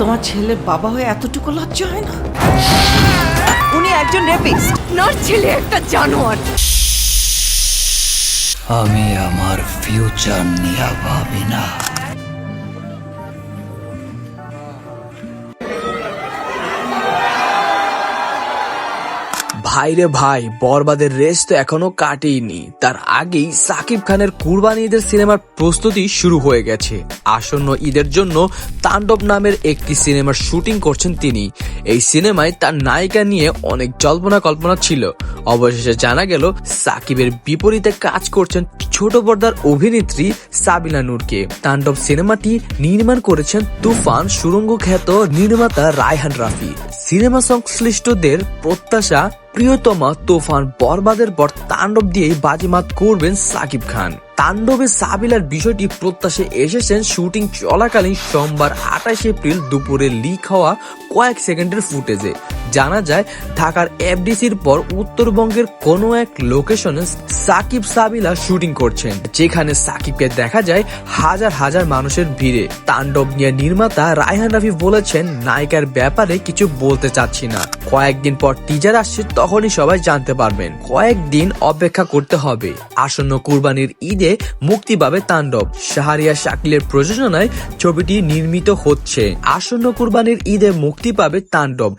তোমার ছেলের বাবা হয়ে এতটুকু লজ্জা হয় না? উনি একজন রেপিস্ট, আপনার ছেলে একটা জানোয়ার। আমি আমার ফিউচার নিয়ে ভাবি না। ভাইরে ভাই, বরবাদের রেস তো এখনো কাটেইনি, তার আগেই সাকিব খানের কুরবানি ঈদের সিনেমার প্রস্তুতি শুরু হয়ে গেছে। আসন্ন ঈদের জন্য তাণ্ডব নামের একটি সিনেমার শুটিং করছেন তিনি। এই সিনেমায় তার নায়িকা নিয়ে অনেক জল্পনা কল্পনা ছিল। অবশেষে জানা গেল সাকিবের বিপরীতে কাজ করছেন ছোট পর্দার অভিনেত্রী সাবিনা নূরকে। তাণ্ডব সিনেমাটি নির্মাণ করেছেন তুফান সুড়ঙ্গ খ্যাত নির্মাতা রায়হান রাফি। সিনেমা সংশ্লিষ্টদের প্রত্যাশা, প্রিয়তমা তুফান বরবাদের পর তাণ্ডব দিয়েই বাজিমাত করবেন সাকিব খান। তাণ্ডবে সাবিলার বিষয়টি প্রত্যাশে এসেছেন শুটিং চলাকালীন সোমবার 28 এপ্রিল দুপুরে লিক হওয়া কয়েক সেকেন্ডের ফুটেজে। জানা যায় ঢাকার এফডিসির পর উত্তরবঙ্গের কোনো এক লোকেশনে সাকিব সাবিলা শুটিং করছেন, যেখানে সাকিবকে দেখা যায় হাজার হাজার মানুষের ভিড়ে। তাণ্ডব নিয়ে নির্মাতা রায়হান রাফি বলেছেন, নায়িকার ব্যাপারে কিছু বলতে চাচ্ছি না, কয়েকদিন পর টিজার আসছে, তখনই সবাই জানতে পারবেন। কয়েকদিন অপেক্ষা করতে হবে। আসন্ন কুরবানির ঈদে মুক্তি পাবে তাণ্ডব। শাহরিয়া শাকিলের প্রযোজনায় ছবিটি নির্মিত হচ্ছে। আসন্ন কুরবানির ঈদে মুক্তি পাবে তাণ্ডব।